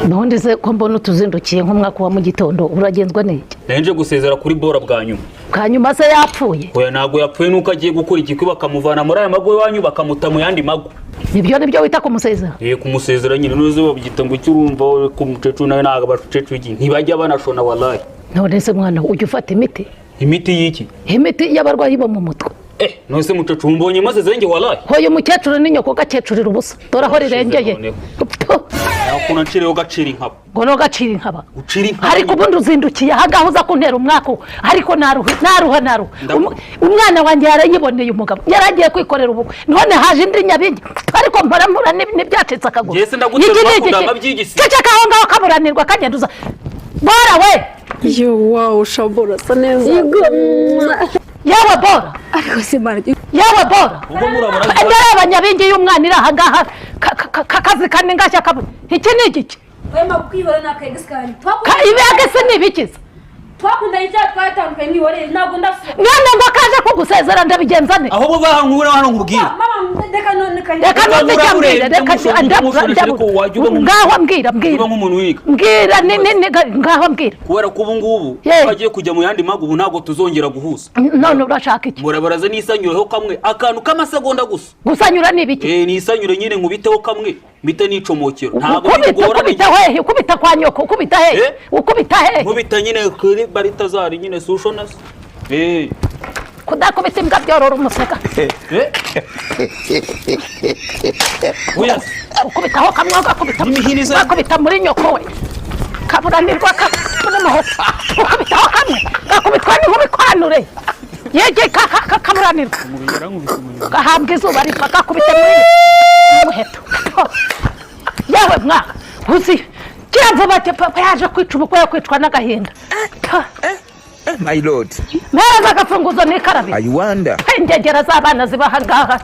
None se ko mbona utuzindukiye nk'umwaka wa mu gitondo uragenzwa n'iki? Naje gusezera kuri bora bwa nyuma. Bwa nyuma se yapfuye? Oya ntago yapfuye nuko agiye gukora ikikwe bakamuvana muri aya mago wanyu bakamuta mu yandi mago. Nibyo wita kumusezera? Kumusezera nyine nuze babyita ngo cyurumva ko mucecu nawe naga bacecu iki ntibajya banashona wallahi. None se mwana ujye ufata imiti? Imiti yiki? Imiti y'abarwayi bo mu mutwe. Nose mucecu mbonye maze zenge wallahi. Hoye umukecuru n'inyoko gakecurira ubusa. Dora ho rirengeye. Yakuna ncireho gaciri nkaba. Ngo no gaciri nkaba. Uciri nkaba. Ariko ubundi uzindukiye hagahuza kuntera umwaka ariko naruha. Umwana wanjye yarayiboneye umugabo. Yaragiye kwikorera ubukwe. None haje indi nyabingi. Ariko mpora n'ibyacitse akaguru. Yese ndagutera kugamba byigisi. Ceceka aho ngaho kaburanirwa kagenduza. Bora we. Yo wow shabora sa neza. Yawe bora. Ariko se maradi. Yawe bora. Ubwo murabara. Ndara abanyabingi y'umwana iri aha ngaha kazi kane ngashya kabu. Iki ni igiki? Wema kwibara nakayigiskani. Ibagese ni ibikiza. Twakunda icya twatandukanye niwore ntabwo ndafite. None ngo kaje kugusezera ndabigenza ne. Aho bo bahankura hano nkubwira. Mama reka none kanje. Reka none cyambira reka ngaho mbwira. Uba nk'umuntu wiga. Mbwira ngaho mbwira. Kubera ko ubu ngubu bagiye kujya mu yandi mago ubu ntabwo tuzongera guhuza. None urashaka iki? Murabaraza nisanyureho kamwe akantu k'amasegonda gusa. Gusanyura ni ibiki? Nisanyure nyine nkubiteho kamwe mbite nicomokero. Ntabwo bigorana. Ukubita kwa nyoko ukubita he? Ukubita he? Nkubita nyine kuri baritazari nyine sushonas. Kudakubita imbwa byorora umuseka. Oya. Ukubitaho kamwe gakubita muri nyoko we. Kaburanirwa muri muhoto. Ukubitaho kamwe gakubitwa n'ubikwanure. Yege kaburanirwa. Gahambwa izuba riva gakubita muri muheto. Yawe mwaka uzi kiramvuba papa yaje kwica ubukwe kwicwa n'agahinda. My lord. Mera gafunguzo n'ikarabi. I wonder. Ingegera z'abana zibaha ngaha.